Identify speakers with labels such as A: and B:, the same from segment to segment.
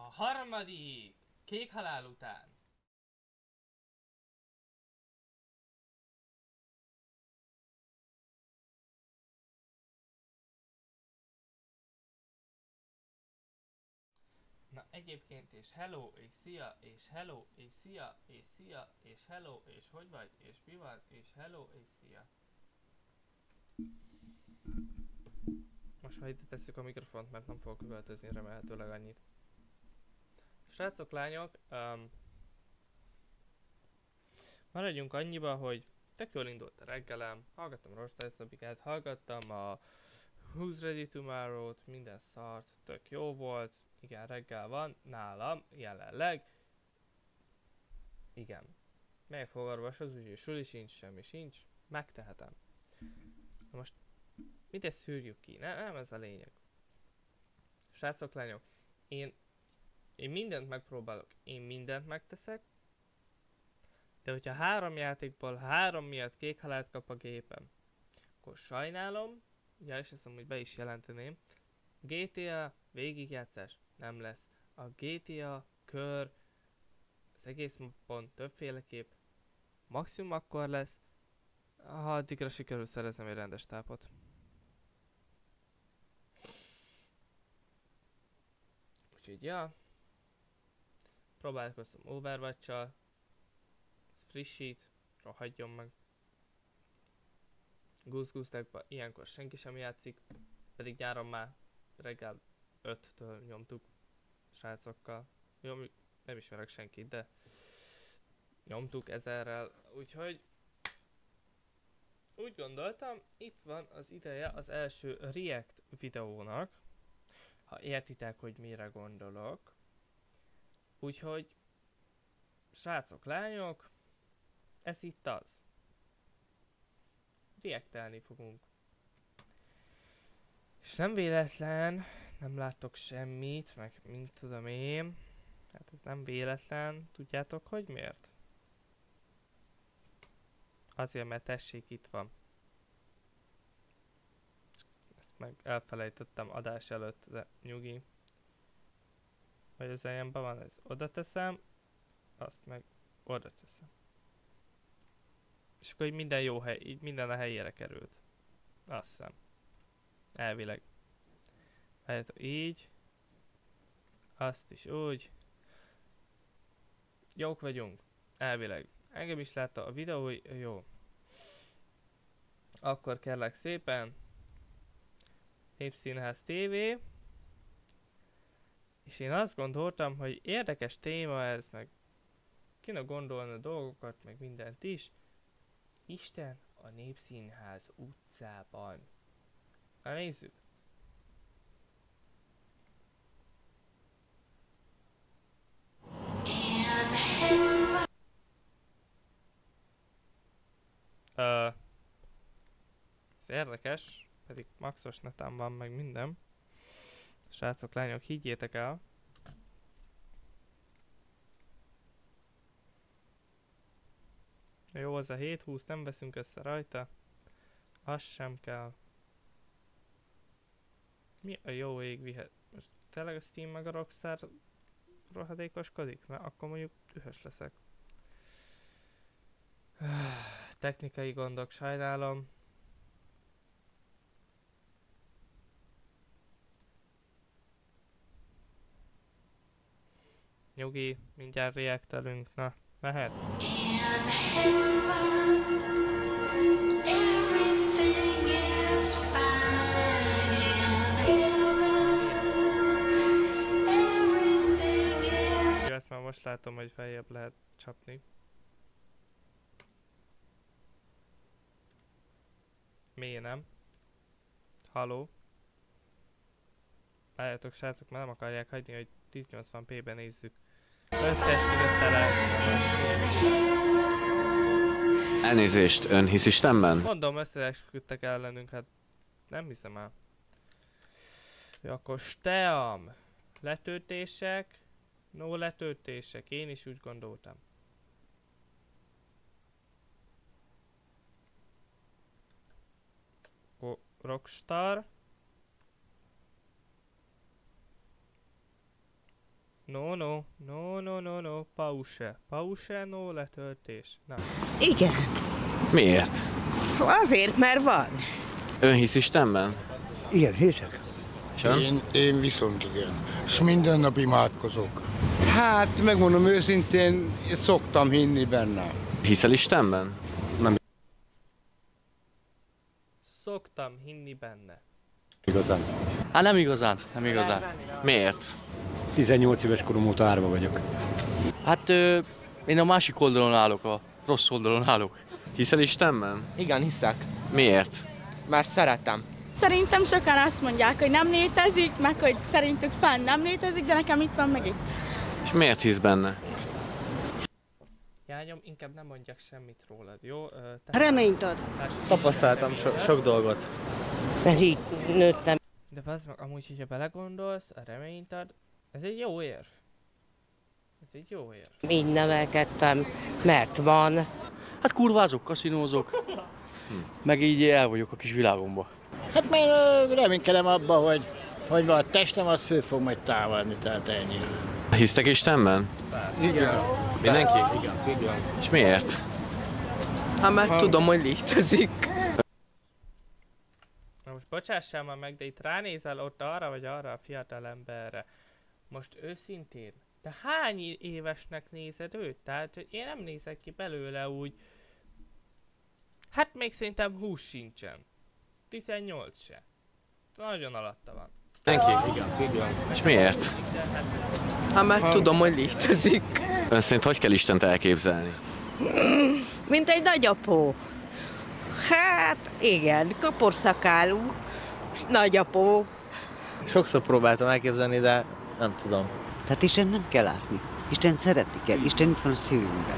A: harmadik kék halál után. Na egyébként és hello, és szia, és hello, és szia, és szia, és hello, és hogy vagy, és mi van, és hello, és szia. Most már ide tesszük a mikrofont, mert nem fogok üvöltözni remélhetőleg annyit. Srácok, lányok, maradjunk annyiba, hogy tök jól indult a reggelem, hallgattam Rostályszabikát, hallgattam a Who's Ready Tomorrow-t, minden szart, tök jó volt, igen, reggel van, nálam, jelenleg, igen. Melyek fog orvoshoz, úgyhogy suli sincs, semmi sincs, megtehetem. Na most, mindezt szűrjük ki, nem ez a lényeg. Srácok, lányok, én mindent megpróbálok, én mindent megteszek, de hogyha 3 játékból 3 miatt kék halált kap a gépem, akkor sajnálom, ja és ezt amúgy be is jelenteném, GTA végigjátszás nem lesz. A GTA kör az egész mappon többféleképp maximum akkor lesz, ha addigra sikerül szereznem egy rendes tápot. Úgyhogy ja, próbálkozom Overwatch-sal, ez frissít, rohadjon meg. Goose-Goose-Tagba ilyenkor senki sem játszik, pedig nyáron már reggel 5-től nyomtuk srácokkal. Jó, nem ismerek senkit, de nyomtuk 1000-rel, úgyhogy úgy gondoltam, itt van az ideje az első React videónak, ha értitek, hogy mire gondolok. Úgyhogy, srácok, lányok, ez itt az. Reactelni fogunk. És nem véletlen, nem látok semmit, meg mint tudom én. Hát ez nem véletlen, tudjátok, hogy miért? Azért, mert tessék, itt van. Ezt meg elfelejtettem adás előtt, de nyugi. Vagy az eljenben van, ez oda teszem, azt meg oda teszem. És akkor így minden jó hely, így minden a helyére került. Azt hiszem. Elvileg. Hát így. Azt is úgy. Jók vagyunk. Elvileg. Engem is látta a videó, jó. Akkor kérlek szépen. Népszínház TV. És én azt gondoltam, hogy érdekes téma ez, meg kéne gondolni a dolgokat, meg mindent is. Isten a Népszínház utcában. Na nézzük. Ez érdekes, pedig maxos netán van meg minden. Srácok, lányok, higgyétek el. Jó, az a 720, nem veszünk össze rajta. Az sem kell. Mi a jó ég vihet? Most tényleg a Steam meg a Rockstar rohadékoskodik? Mert akkor mondjuk dühös leszek. Technikai gondok, sajnálom. Nyugi, mindjárt reactelünk, na, mehet? Jó, ezt már most látom, hogy feljebb lehet csapni. Miért nem? Haló? Várjátok, srácok, már nem akarják hagyni, hogy 1080p-ben nézzük. Összeesküdött tele.
B: Elnézést, ön hisz Istenben?
A: Mondom, összeesküdtek ellenünk, hát nem hiszem el. Jó, akkor Steam. Letöltések. No letöltések, én is úgy gondoltam. Rockstar. No, pause. Pause, no letöltés. Na.
C: Igen.
B: Miért?
C: Azért, mert van.
B: Ön hisz Istenben?
D: Igen, hiszek.
B: És ön?
E: Én viszont igen. És minden nap imádkozok.
D: Hát, megmondom őszintén, szoktam hinni benne.
B: Hiszel Istenben?
A: Szoktam hinni benne.
D: Igazán.
F: Hát nem igazán.
B: Miért?
D: 18 éves korom óta árva vagyok.
F: Hát én a másik oldalon állok, a rossz oldalon állok.
B: Hiszel Istenben?
G: Igen, hiszek.
B: Miért?
G: Mert szeretem.
H: Szerintem sokan azt mondják, hogy nem létezik, meg hogy szerintük fenn nem létezik, de nekem itt van meg itt.
B: És miért hisz benne?
A: Jányom, inkább nem mondjak semmit rólad, jó?
C: Reményt ad.
G: Tapasztaltam sok dolgot.
C: Mert így nőttem.
A: De bazd meg, amúgy, hogyha belegondolsz, a reményt ad, ez egy jó érv. Ez egy jó érv.
C: Így nevelkedtem, mert van.
F: Hát kurvázok, kaszinózok, meg így el vagyok a kis világomba.
I: Hát mert reménykedem abban, hogy a testem az föl fog majd támadni, tehát ennyi.
B: Hisztek Istenben?
G: Igen.
B: Mindenki?
G: Igen.
B: És miért?
G: Hát mert tudom, hogy létezik.
A: Na most bocsássál már meg, de itt ránézel ott arra vagy arra a fiatal emberre. Most őszintén, te hány évesnek nézed őt? Tehát hogy én nem nézek ki belőle úgy... Hát még szerintem 20 sincsen. 18 se. Nagyon alatta van.
B: Mindenki?
G: Igen.
B: És miért?
G: Hát mert tudom, hogy létezik.
B: Ön szerint hogy kell Istent elképzelni?
C: Mint egy nagyapó. Hát igen, kaporszakálú, nagyapó.
G: Sokszor próbáltam elképzelni, de nem tudom.
J: Tehát Isten nem kell látni. Isten szeretni kell. Isten itt van a szívünkben.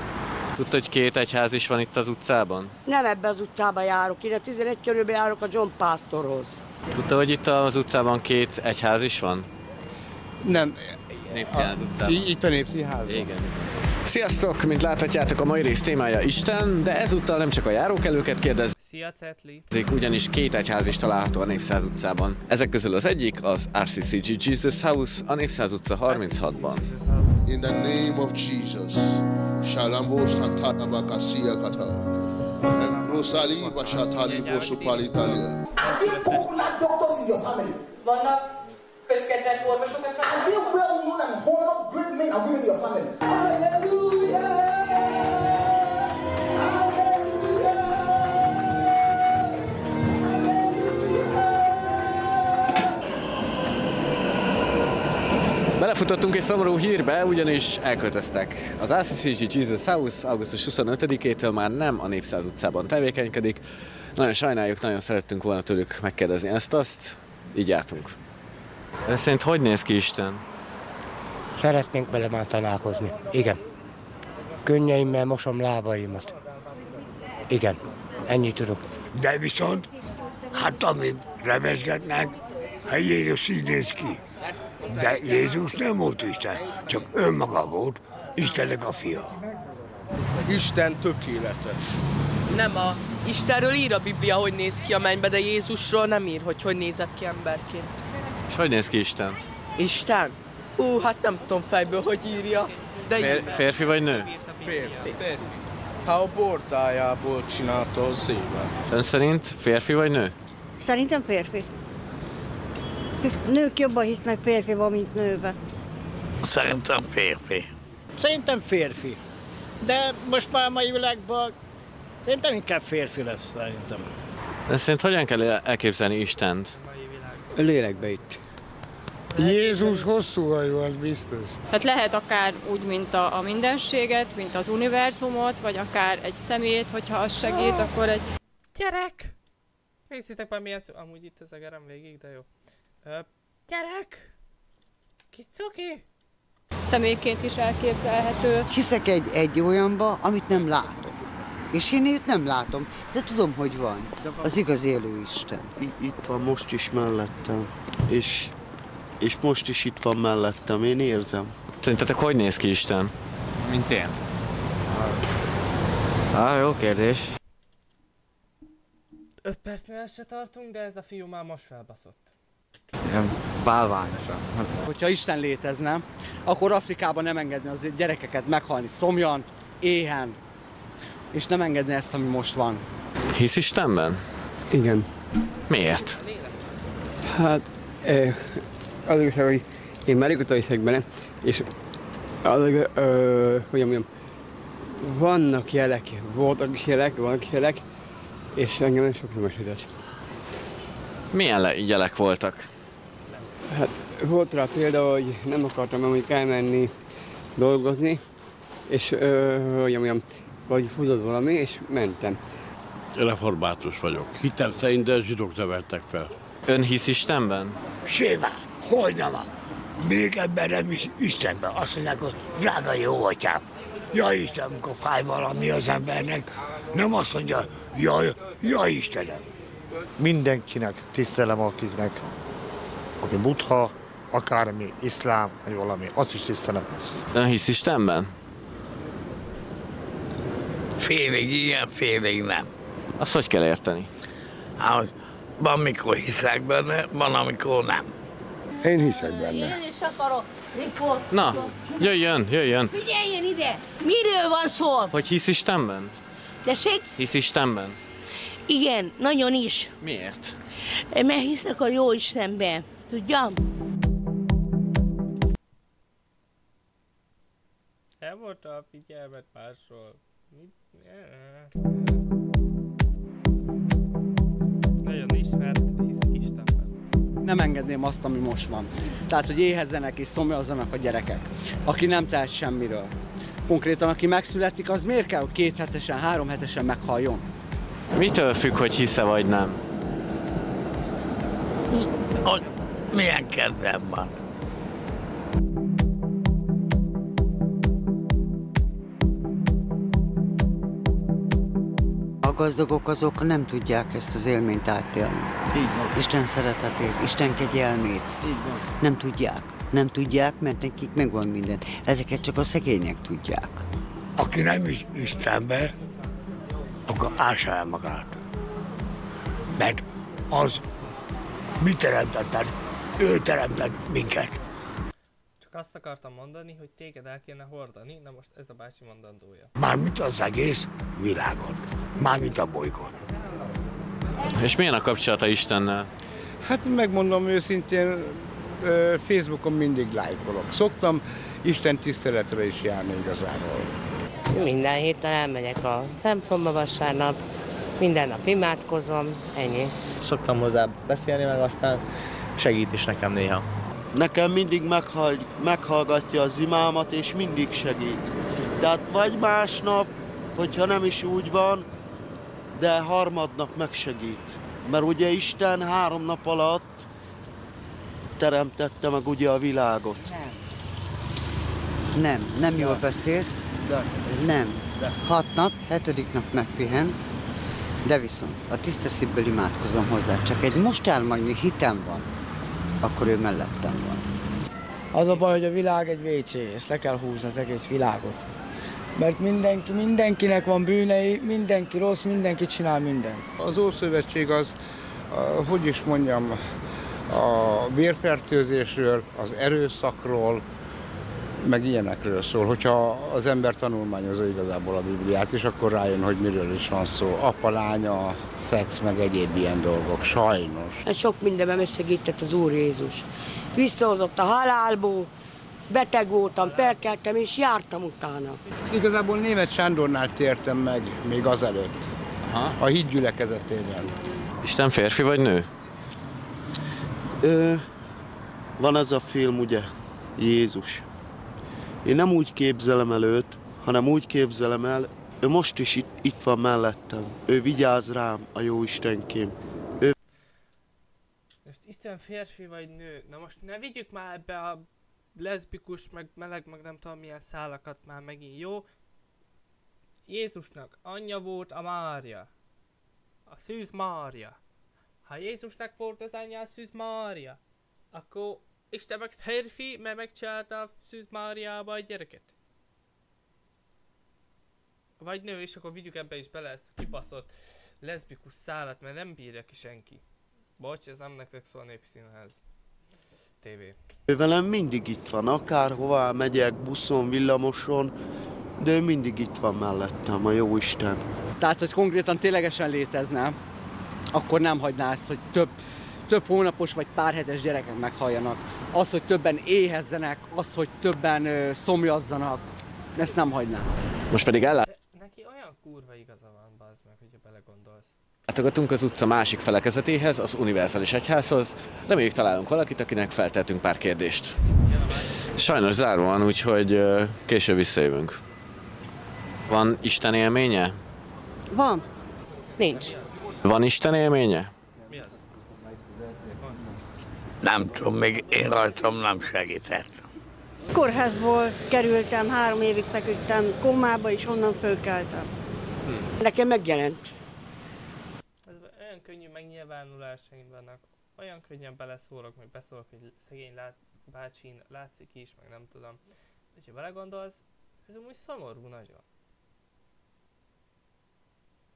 B: Tudta, hogy 2 egyház is van itt az utcában?
C: Nem ebbe az utcába járok, ide 11 körülbelül járok a John Pastorhoz.
B: Tudta, hogy itt az utcában 2 egyház is van?
D: Nem.
B: Népszínház utcában.
D: Itt a Népszínház.
B: Igen. Sziasztok! Mint láthatjátok, a mai rész témája Isten, de ezúttal nem csak a járókelőket kérdezik,
A: Szia, Cetli!
B: ugyanis 2 egyház is található a Népszínház utcában. Ezek közül az egyik az RCCG Jesus House a Népszínház utca 36-ban.
E: In the name of Jesus. Shalambo Santana Bakasia Kata. And Rosali Bashatali Bosupalitalia.
H: Vannak közkedvelt orvosok a
B: Belefutottunk egy szomorú hírbe, ugyanis elköltöztek. Az RCCG Jesus House augusztus 25-től már nem a Népszínház utcában tevékenykedik. Nagyon sajnáljuk, nagyon szerettünk volna tőlük megkérdezni ezt-azt, így jártunk. Ez szerint hogy néz ki Isten?
I: Szeretnénk vele már találkozni. Igen. Könnyeimmel mosom lábaimat. Igen. Ennyit tudok.
E: De viszont, hát amit remesgetnek, hát Jézus így néz ki. De Jézus nem volt Isten, csak önmaga volt Istennek a fia.
D: Isten tökéletes.
G: Nem a Istenről ír a Biblia, hogy néz ki a mennybe, de Jézusról nem ír, hogy nézett ki emberként.
B: És hogy néz ki Isten?
G: Isten? Hát nem tudom fejből, hogy írja. De
B: Férfi vagy nő?
D: Férfi. Ha a bordájából csinálta az évet.
B: Ön szerint férfi vagy nő?
C: Szerintem férfi. Nők jobban hisznek férfiban, mint nőben.
E: Szerintem férfi.
I: Szerintem férfi. De most már a mai világban szerintem inkább férfi lesz, szerintem.
B: Ön szerint hogyan kell elképzelni Istent?
D: Lélekbe itt.
E: Jézus hosszú hajú, az biztos.
H: Tehát lehet akár úgy, mint a mindenséget, mint az univerzumot, vagy akár egy szemét, hogyha az segít, akkor egy...
A: Gyerek! Nézzétek már milyen amúgy itt az egerem végig, de jó. Gyerek! Kis cuki!
H: személyként is elképzelhető.
J: Hiszek egy olyanba, amit nem látok. És én őt nem látom, de tudom, hogy van. Az igaz élő Isten.
K: Itt van most is mellettem. És most is itt van mellettem, én érzem.
B: Szerintetek hogy néz ki Isten?
L: Mint én.
B: Jó kérdés.
A: 5 percnél se tartunk, de ez a fiú már most felbaszott.
L: Ilyen bálványosan.
M: Hogyha Isten létezne, akkor Afrikában nem engedni az gyerekeket meghalni szomjan, éhen, és nem engedni ezt, ami most van.
B: Hisz Istenben?
N: Igen.
B: Miért?
N: Hát, az is, hogy én már régóta hiszek benne, és hogy mondjam, vannak jelek, voltak jelek, és engem nem sokszor meséltet.
B: Milyen jelek voltak?
N: Hát volt rá példa, hogy nem akartam mondjuk elmenni dolgozni, és hogy mondjam, vagy húzott valami, és mentem.
O: Református vagyok. Hitem szerint, de zsidók neveltek fel.
B: Ön hisz Istenben?
E: Sévá, hogy nem van? Még ebben nem is Istenben. Azt mondják, hogy drága jó atyám. Ja Isten, amikor fáj valami az embernek, nem azt mondja, ja Istenem.
P: Mindenkinek tisztelem, aki buddha, akármi, iszlám, vagy valami, azt is tisztelem.
B: Ön hisz Istenben?
Q: Félig igen, félig nem.
B: Azt hogy kell érteni?
Q: Hát, van, mikor hiszek benne, van, amikor nem.
E: Én hiszek benne.
R: Én is akarok riport.
B: Na, jöjjön!
R: Figyeljen ide! Miről van szó?
B: Hogy hisz Istenben?
R: Tessék?
B: Hisz Istenben?
R: Igen, nagyon is.
B: Miért?
R: Mert hiszek a jó Istenben. Tudjam?
A: Elmondta a figyelmet másról. Nagyon ismert, hiszek Istenben.
M: Nem engedném azt, ami most van. Tehát, hogy éhezzenek és szomjazzanak a gyerekek, aki nem tehet semmiről. Konkrétan, aki megszületik, az miért kell, hogy 2 hetesen, 3 hetesen meghaljon?
B: Mitől függ, hogy hisz-e vagy nem?
Q: Hogy milyen kedvem van.
J: A gazdagok azok nem tudják ezt az élményt átélni. Isten szeretetét, Isten kegyelmét. Nem tudják. Nem tudják, mert nekik megvan minden. Ezeket csak a szegények tudják.
E: Aki nem is Istenbe, akkor ássa el magát. Mert az mi teremtetted? Ő teremtett minket.
A: Csak azt akartam mondani, hogy téged el kéne hordani, na most ez a bácsi mondandója.
E: Mármint az egész világon. Mármint a bolygón.
B: És milyen a kapcsolata Istennel?
D: Hát megmondom őszintén, Facebookon mindig lájkolok. Szoktam Isten tiszteletre is járni igazából.
S: Minden héten elmegyek a templomba vasárnap, minden nap imádkozom, ennyi.
T: Szoktam hozzá beszélni, meg aztán segít is nekem néha.
K: Nekem mindig meghallgatja az imámat, és mindig segít. Tehát vagy másnap, hogyha nem is úgy van, de harmadnap megsegít. Mert ugye Isten 3 nap alatt teremtette meg ugye a világot.
J: Nem jól beszélsz. Nem. 6 nap, 7. nap megpihent, de viszont a tiszta szívből imádkozom hozzá. Csak egy mustármagnyi hitem van, akkor ő mellettem van.
I: Az a baj, hogy a világ egy WC, és le kell húzni az egész világot. Mert mindenkinek van bűnei, mindenki rossz, mindenki csinál mindent.
D: Az Ószövetség az, hogy is mondjam, a vérfertőzésről, az erőszakról, meg ilyenekről szól. Hogyha az ember tanulmányozza igazából a Bibliát, és akkor rájön, hogy miről is van szó. Apa, lánya, szex, meg egyéb ilyen dolgok, sajnos.
C: Sok mindenben megsegített az Úr Jézus. Visszahozott a halálból, beteg voltam, felkeltem és jártam utána.
D: Igazából Németh Sándornál tértem meg még azelőtt, a híd gyülekezetében.
B: Isten férfi vagy nő?
K: Van ez a film, ugye, Jézus. Én nem úgy képzelem el őt, hanem úgy képzelem el, ő most is itt van mellettem. Ő vigyáz rám, a jó Istenkém.
A: Most Isten férfi vagy nő? Na most ne vigyük már ebbe a leszbikus, meg meleg, meg nem tudom milyen szálakat már megint, jó? Jézusnak anyja volt a Mária. A Szűz Mária. Ha Jézusnak volt az anyja a Szűz Mária, akkor Isten meg férfi, mert megcsinálta a Szűz Máriába a gyereket. Vagy nő, és akkor vigyük ebbe is bele ezt a kibaszott leszbikus szálat, mert nem bírja ki senki. Bocs, ez nem nektek szól a Népi Színház. TV.
K: Ő velem mindig itt van, akárhová megyek, buszon, villamoson, de ő mindig itt van mellettem, a Jóisten.
M: Tehát, hogy konkrétan ténylegesen létezne, akkor nem hagyná ezt, hogy több hónapos vagy pár hetes gyerekek meghaljanak. Az, hogy többen éhezzenek, az, hogy többen szomjazzanak, ezt nem hagyná.
B: Most pedig
A: Neki olyan kurva igaza van, bazd meg, hogyha belegondolsz.
B: látogatunk az utca másik felekezetéhez, az Univerzális Egyházhoz. Reméljük találunk valakit, akinek feltettünk pár kérdést. Sajnos zárva van, úgyhogy később visszajövünk. Van Isten élménye?
R: Van. Nincs.
B: Van Isten élménye?
Q: Nem tudom, még én rajtam nem segített.
U: Kórházból kerültem, 3 évig feküdtem kómába, és onnan fölkeltem.
C: Nekem megjelent.
A: Olyan könnyű megnyilvánulásaim vannak, olyan könnyen beleszólok, meg beszólok, hogy szegény bácsin látszik is, meg nem tudom. De ha belegondolsz, ez amúgy szomorú nagyon.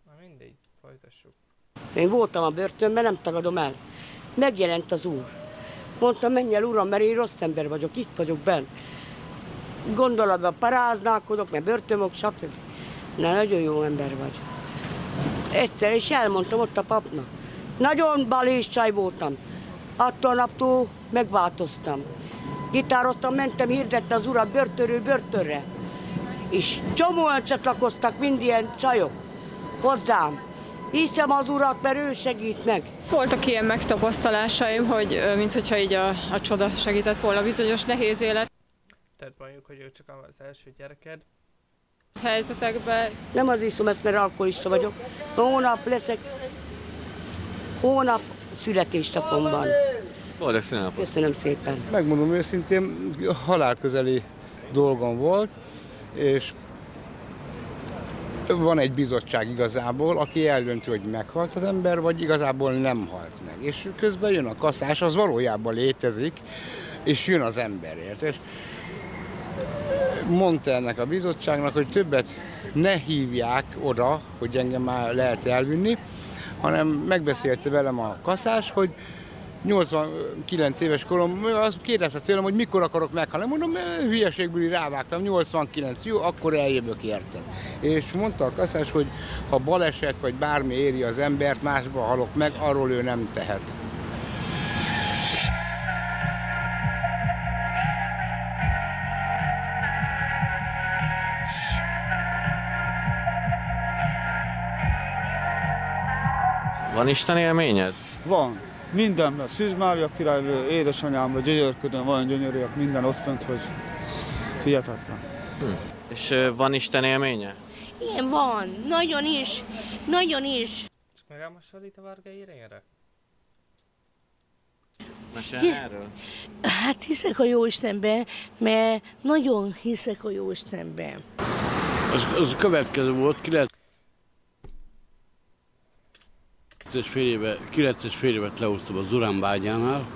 A: Na mindegy, folytassuk.
C: Én voltam a börtönben, nem tagadom el. Megjelent az Úr. Mondtam, menj el, Uram, mert én rossz ember vagyok, itt vagyok benn. Gondolatban paráználkodok, mert börtönök, stb. Na, nagyon jó ember vagy. Egyszer is elmondtam ott a papnak. Nagyon balés csaj voltam. Attól naptól megváltoztam. Gitároztam, mentem hirdetni az Urat börtönről börtönre. És csomóan csatlakoztak mind ilyen csajok hozzám. Hiszem az Urat, mert ő segít meg.
H: Voltak ilyen megtapasztalásaim, hogy minthogyha így a csoda segített volna bizonyos nehéz élet.
A: Tehát mondjuk, hogy ő csak az első gyereked.
H: Helyzetekben.
C: Nem az iszom ezt, mert alkoholista vagyok. Hónap születésnapomban.
B: Boldog szülinapot!
C: Köszönöm szépen.
D: Megmondom őszintén, halálközeli dolgom volt, és van egy bizottság igazából, aki eldönti, hogy meghalt az ember, vagy igazából nem halt meg. És közben jön a kaszás, az valójában létezik, és jön az emberért. És mondta ennek a bizottságnak, hogy többet ne hívják oda, hogy engem már lehet elvinni, hanem megbeszélte velem a kaszás, hogy 89 éves korom, azt kérdezte tőlem, hogy mikor akarok meghalni. Mondom, hülyeségből rávágtam, 89, jó, akkor eljövök érted. És mondta a kaszás, hogy ha baleset vagy bármi éri az embert, másba halok meg, arról ő nem tehet.
B: Van Isten élményed?
V: Van. Mindenben. Szűz Mária királynő, édesanyámban gyönyörködöm, olyan gyönyörűek minden ott fönt, hogy hihetetlen.
B: És van Isten élménye?
R: Igen, van. Nagyon is. Nagyon is.
A: És meg elmosolít a Varga Irénre?
B: Mesélj erről?
R: Hát hiszek a Jóistenben, mert nagyon hiszek a Jóistenben.
O: Az a következő volt, 9 és fél évet lehoztam az Uránbágyánál,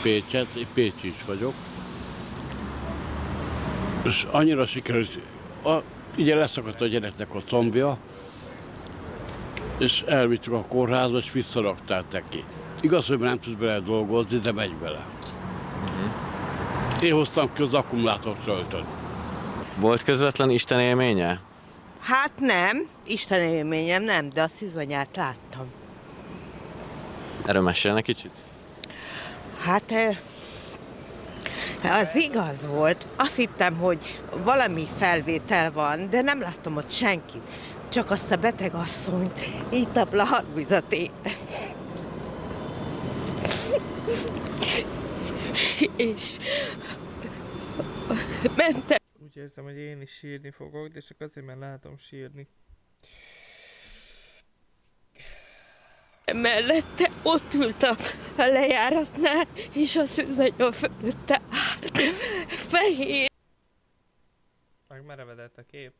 O: Pécset, én pécsi is vagyok. És annyira sikerült, ugye leszakadt a gyereknek a combja, és elvittük a kórházba, és visszarakták neki. Igaz, hogy nem tud vele dolgozni, de megy vele. Én hoztam ki az akkumulátort töltött.
B: Volt közvetlen Isten élménye?
W: Hát nem, Isten élményem nem, de a szűzanyát láttam.
B: Erről mesélnek kicsit?
W: Hát az igaz volt. Azt hittem, hogy valami felvétel van, de nem láttam ott senkit. Csak azt a beteg asszonyt, így tapla 30 éve. És mentem.
A: Úgy érzem, hogy én is sírni fogok, de csak azért, mert látom sírni.
W: Mellette ott ült a lejáratnál, és a szűzanyja fölötte áll. Fehér.
A: Megmerevedett a kép.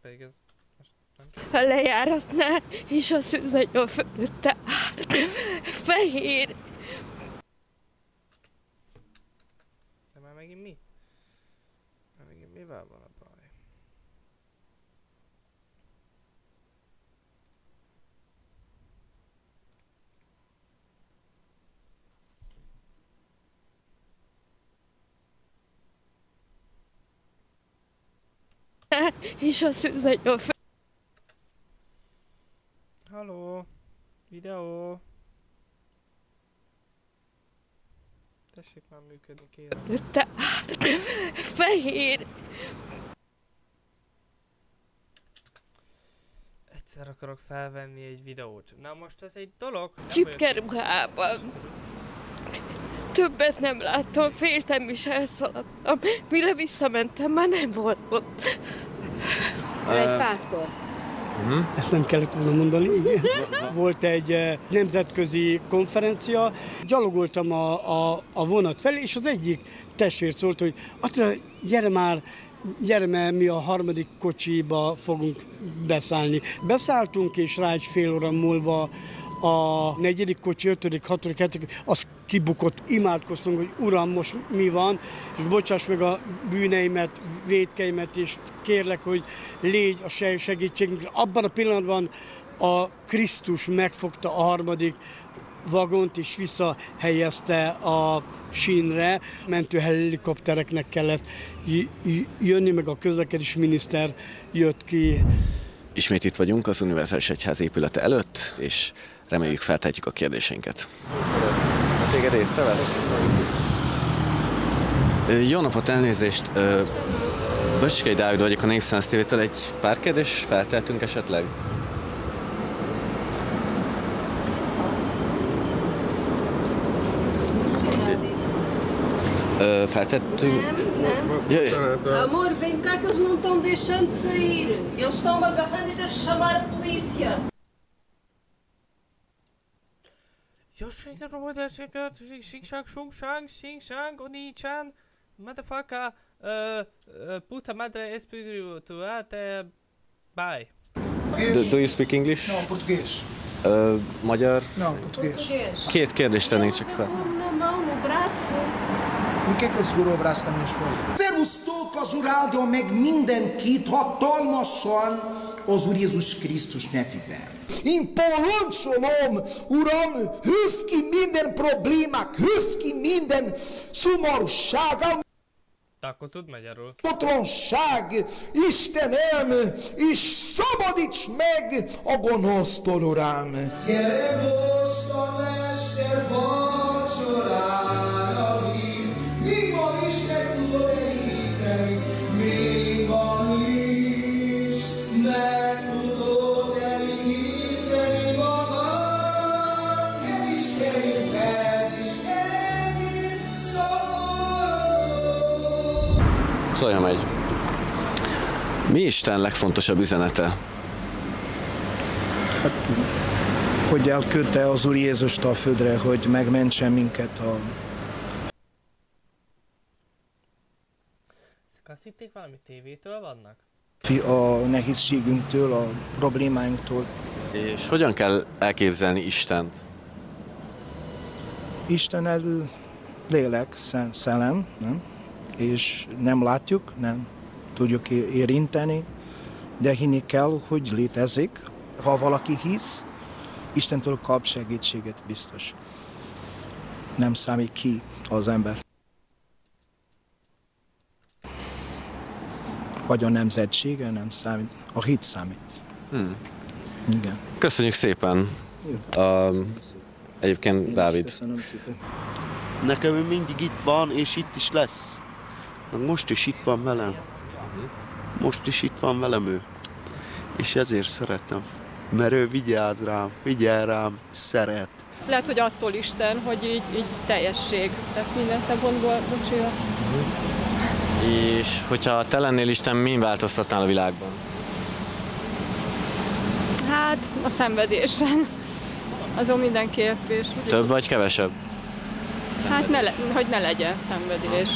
A: Pedig ez most nem csak...
W: A lejáratnál, és a szűzanyja fölötte áll. Fehér.
A: De már megint mi? Már megint mivel van a baj?
W: és az üzenjen fel.
A: Halló, videó. Tessék már működni, kérem.
W: Te fehér.
A: Egyszer akarok felvenni egy videót. Na most ez egy dolog.
W: Csipkeruhában. Többet nem láttam, féltem is elszaladtam. Mire visszamentem, már nem volt ott.
F: Egy pásztor.
G: Ezt nem kellett volna mondani, igen. Volt egy nemzetközi konferencia, gyalogoltam a vonat felé, és az egyik testvér szólt, hogy Attila, gyere már, mi a harmadik kocsiba fogunk beszállni. Beszálltunk, és rá egy fél óra múlva a negyedik kocsi, ötödik, hatodik, hetedik, az kibukott. Imádkoztunk, hogy Uram, most mi van, és bocsáss meg a bűneimet, vétkeimet, és kérlek, hogy légy a segítségünk. Abban a pillanatban a Krisztus megfogta a harmadik vagont, és visszahelyezte a sínre. Mentőhelikoptereknek kellett jönni, meg a közlekedési miniszter jött ki.
B: Ismét itt vagyunk az Univerzális Egyház épülete előtt, és reméljük feltehetjük a kérdéseinket. Téged észrevett? Jó napot, elnézést! Böcskei Dávid vagyok a Népszínház TV-től. Egy pár kérdés feltehetünk esetleg? Feltettünk...
F: Amor, vem cá que eles não estão deixando de sair. Eles estão agarrando e deixam chamar a polícia.
A: Motherfucker, puta madre espiritual, bye.
B: Do you speak English?
L: Não, português.
B: Magyar?
L: Não, português.
B: Két kérdést tennék csak fel.
F: Na mão, no braço.
L: Por que ele segurou o braço da minha esposa?
X: Szervusztok, az Úr áldja meg mindenkit hatalmasan az Úr Jézus Krisztus nevében. Én parancsolom, Uram, hűsz ki minden problémák, hűsz ki minden szomorúság,
A: Akkor tud magyarul.
X: Otronság, Istenem, és szabadíts meg a gonosztól, Uram. Gyere most a Mester vacsorára hív, még ma is meg tudod elégíteni, még ma is meg tudod elégíteni magad, kevés kerülhet, és ennyi szabadon.
B: Szólja megy. Mi Isten legfontosabb üzenete?
L: Hát, hogy elküldte az Úr Jézust a földre, hogy megmentse minket a...
A: Ezek azt hitték, valami tévétől vannak?
L: A nehézségünktől, a problémáinktól.
B: És hogyan kell elképzelni Istent?
L: Isten lélek, szellem, nem? És nem látjuk, nem tudjuk érinteni, de hinni kell, hogy létezik. Ha valaki hisz, Istentől kap segítséget biztos. Nem számít ki az ember. Vagy a nemzetsége nem számít, a hit számít. Igen.
B: Köszönjük szépen. Egyébként Dávid.
L: Köszönöm szépen.
K: Nekem ő mindig itt van, és itt is lesz. Most is itt van velem. Most is itt van velem ő. És ezért szeretem. Mert ő vigyáz rám, figyel rám, szeret.
H: Lehet, hogy attól Isten, hogy így teljesség. Tehát minden szempontból, bocsánat.
B: És hogyha te lennél Isten, mi változtatnál a világban?
H: Hát a szenvedésen. Azon mindenképp. És
B: több vagy kevesebb?
H: Hát hogy ne legyen szenvedés.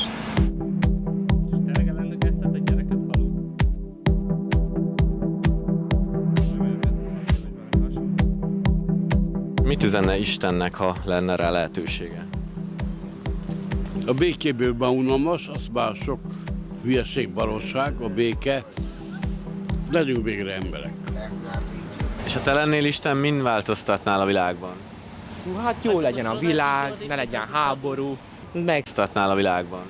B: Mit üzenne Istennek, ha lenne rá lehetősége?
O: A békéből beunomos, az már sok hülyeség, baromság, a béke. Legyünk végre emberek.
B: És ha te lennél Isten, min változtatnál a világban?
Y: Hát jó legyen a világ, ne legyen háború.
B: Megsztatnál a világban?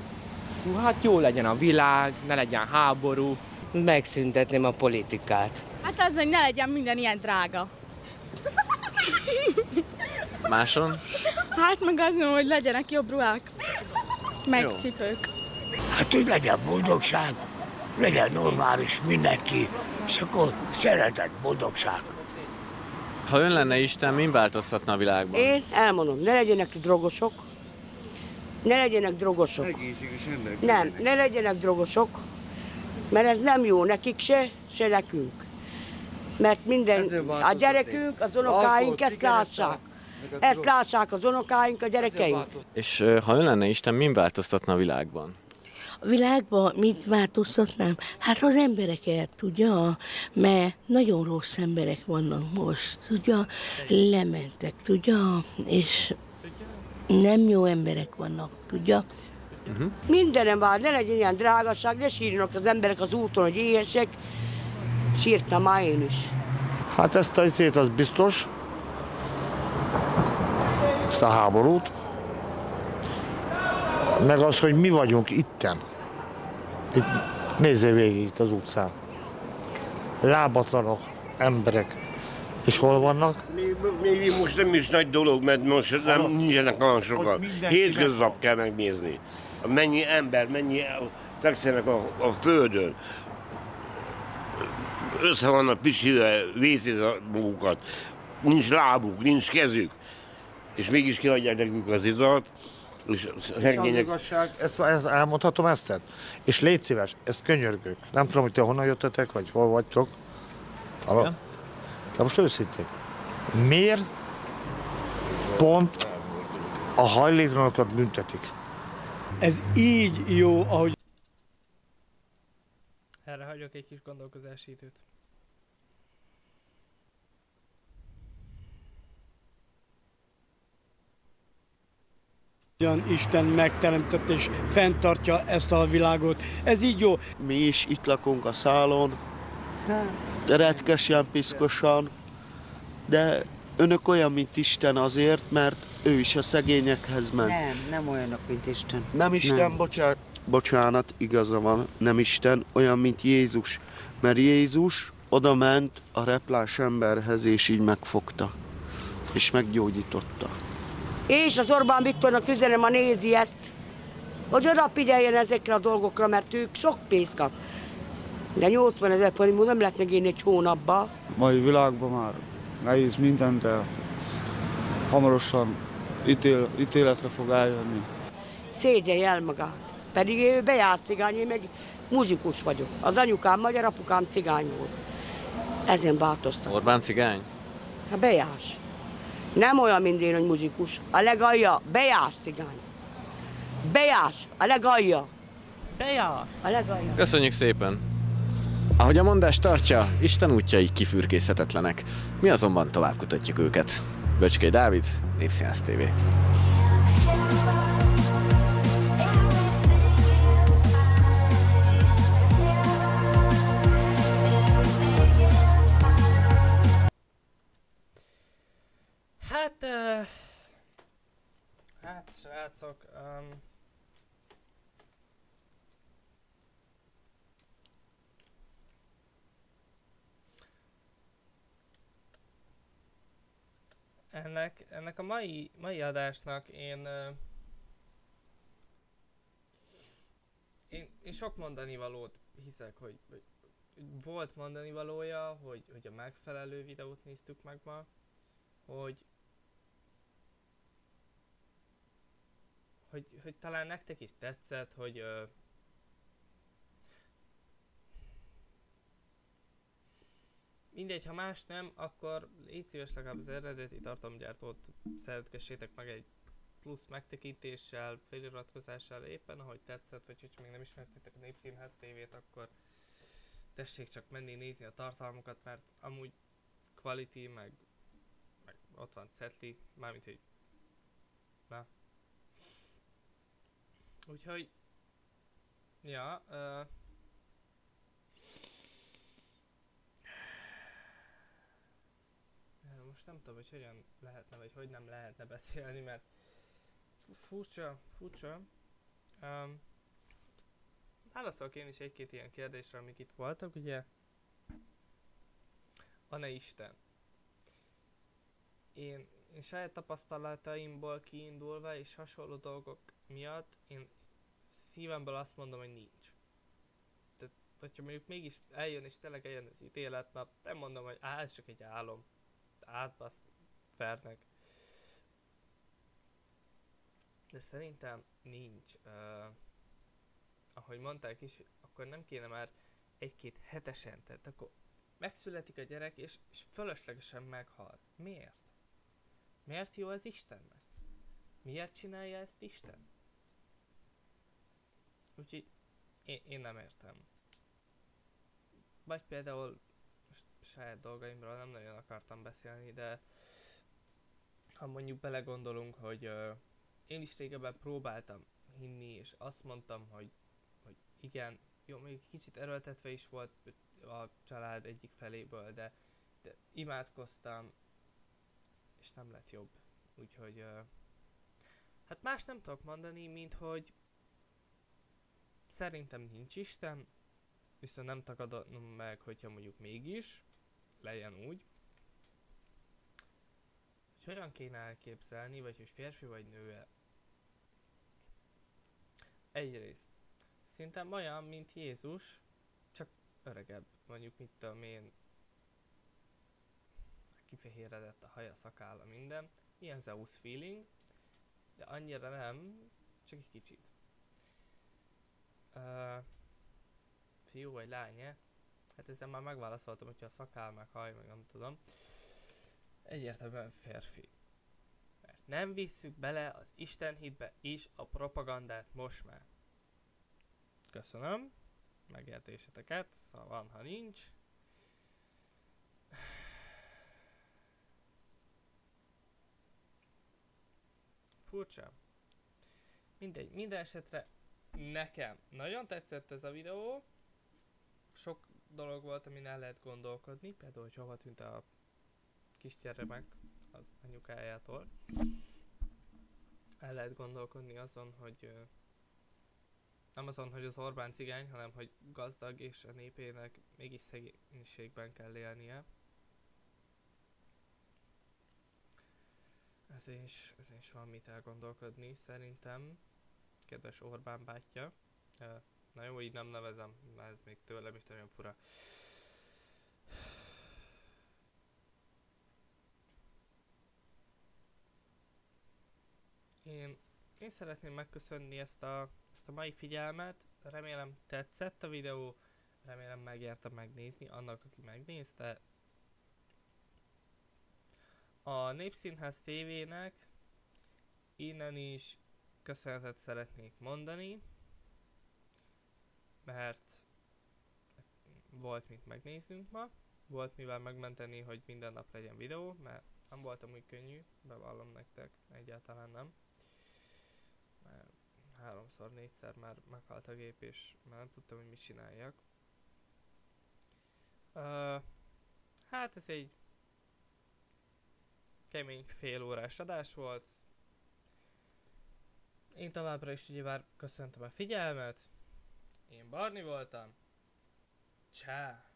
Y: Hát jó legyen a világ, ne legyen háború.
C: Megszüntetném a politikát.
E: Hát az, hogy ne legyen minden ilyen drága.
B: Máson?
E: Hát meg az, hogy legyenek jobb ruhák, meg
B: Jó.
E: cipők.
Q: Hát, hogy legyen boldogság, legyen normális mindenki, és akkor szeretet, boldogság.
B: Ha ön lenne Isten, min változtatna a világban?
C: Én elmondom, ne legyenek drogosok. Ne legyenek drogosok.
D: Egészséges emberek.
C: Nem, ne legyenek drogosok, mert ez nem jó nekik se nekünk. Mert minden, a gyerekünk, az unokáink ezt lássák. Ezt lássák az unokáink, a gyerekeink.
B: És ha ön lenne Isten, min változtatna a világban?
R: A világban mit változtatnám? Hát az embereket, tudja, mert nagyon rossz emberek vannak most, tudja, lementek, tudja, és nem jó emberek vannak, tudja.
C: Mindenem vár, ne legyen ilyen drágaság, ne sírjanak az emberek az úton, hogy éhesek. Sírtam már én is.
N: Hát ezt a szét az biztos, ezt a háborút, meg az, hogy mi vagyunk itten. Itt nézzél végig itt az utcán. Lábatlanok, emberek. És hol vannak?
P: Még most nem is nagy dolog, mert most nem nincsenek olyan sokan. Hétköznap kell megnézni. Mennyi ember, mennyi fekszenek a földön. Össze vannak pisilve, vészítik magukat. Nincs lábuk, nincs kezük. És mégis kiadják nekünk az italt. És
N: az igazság, ezt elmondhatom ezt? És légy szíves, ezt könyörgök. Nem tudom, hogy te honnan jöttetek, vagy hol vagytok. Ja. De most őszintén, miért pont a hajléktalanokat büntetik?
G: Ez így jó, ahogy...
A: Erre hagyok egy kis gondolkozási időt.
G: Ugyan Isten megteremtett és fenntartja ezt a világot. Ez így jó.
K: Mi is itt lakunk a szálon, retkesen, piszkosan, de önök olyan, mint Isten azért, mert ő is a szegényekhez ment.
J: Nem olyanok, mint Isten.
K: Nem Isten,
J: Nem.
K: Bocsánat, igaza van, nem Isten, olyan, mint Jézus. Mert Jézus oda ment a replás emberhez, és így megfogta, és meggyógyította.
C: És az Orbán Viktornak üzenem, a nézi ezt, hogy odafigyeljen ezekre a dolgokra, mert ők sok pénzt kap. De 80 000 forintból nem lehet megélni egy hónapba.
V: Mai világban már nehéz minden, de hamarosan ítéletre fog eljönni.
C: Szégyelj el magát. Pedig ő bejárt cigány, én meg muzsikus vagyok. Az anyukám magyar, apukám cigány volt. Ezen változtam.
B: Orbán cigány?
C: Hát bejárs. Nem olyan, mint én, hogy muzsikus. A legalja, bejárs cigány. Bejárs, a legalja.
A: Bejárs.
C: A legalja.
B: Köszönjük szépen! Ahogy a mondás tartja, Isten útjai kifürkészhetetlenek. Mi azonban tovább kutatjuk őket. Böcskei Dávid, Népszínház TV.
A: Hát, srácok, ennek a mai adásnak én sok mondani valót hiszek, hogy volt mondani valója, hogy a megfelelő videót néztük meg ma, hogy talán nektek is tetszett, hogy mindegy, ha más nem, akkor légy szíves legalább az eredeti tartalomgyártót szeretgessétek meg egy plusz megtekintéssel, feliratkozással, éppen ahogy tetszett, vagy hogyha még nem ismertétek a Népszínház TV-t, akkor tessék csak menni nézni a tartalmukat, mert amúgy quality, meg ott van Cetli, mármint hogy na. Úgyhogy ja, most nem tudom, hogy hogyan lehetne, vagy hogy nem lehetne beszélni, mert furcsa. Válaszolok én is egy-két ilyen kérdésre, amik itt voltak, ugye? Van-e Isten? Én saját tapasztalataimból kiindulva és hasonló dolgok miatt én szívemből azt mondom, hogy nincs. Tehát, hogyha mondjuk mégis eljön és tényleg eljön az ítéletnap, nem mondom, hogy ez csak egy álom. Átbaszt vernek. De szerintem nincs. Ahogy mondták is, akkor nem kéne már egy-két hetesen, tehát akkor megszületik a gyerek és fölöslegesen meghal. Miért? Miért jó az Istennek? Miért csinálja ezt Isten? Úgyhogy én nem értem. Vagy például most saját dolgaimról nem nagyon akartam beszélni, de ha mondjuk belegondolunk, hogy én is régebben próbáltam hinni, és azt mondtam, hogy igen, jó, még kicsit erőltetve is volt a család egyik feléből, de imádkoztam, és nem lett jobb. Úgyhogy hát más nem tudok mondani, mint hogy szerintem nincs Isten, viszont nem tagadom meg, hogyha mondjuk mégis, legyen úgy. Hogy hogyan kéne elképzelni, vagy hogy férfi vagy nő-e. Egyrészt, szerintem olyan, mint Jézus, csak öregebb. Mondjuk mit tudom én, kifehéredett a haja, szakálla, minden. Ilyen Zeus feeling, de annyira nem, csak egy kicsit. Fiú vagy lány-e? Hát ezzel már megválaszoltam, hogyha a szakál, meg haj, meg nem tudom. Egyértelműen férfi. Mert nem visszük bele az istenhitbe is a propagandát most már. Köszönöm. Megértéseteket, szóval van, ha nincs. Furcsa. Mindegy, minden esetre nekem nagyon tetszett ez a videó. Sok dolog volt, amin el lehet gondolkodni, például, hogy hova tűnt a kis gyermek az anyukájától. El lehet gondolkodni azon, hogy nem azon, hogy az Orbán cigány, hanem hogy gazdag és a népének mégis szegénységben kell élnie. Ezért is van mit elgondolkodni, szerintem, kedves Orbán bátyja. Na jó, így nem nevezem, mert ez még tőlem is nagyon fura. Én szeretném megköszönni ezt a mai figyelmet, remélem tetszett a videó, remélem megérte megnézni annak, aki megnézte. A Népszínház TV-nek innen is köszönetet szeretnék mondani, mert volt mit megnéznünk ma, volt mivel megmenteni, hogy minden nap legyen videó, mert nem voltam úgy könnyű, bevallom nektek, egyáltalán nem. Mert 3-4-szer már meghalt a gép, és már nem tudtam, hogy mit csináljak. Hát ez egy kemény félórás adás volt. Én továbbra is ugyebár köszöntöm a figyelmet. Én Barni voltam. Csá!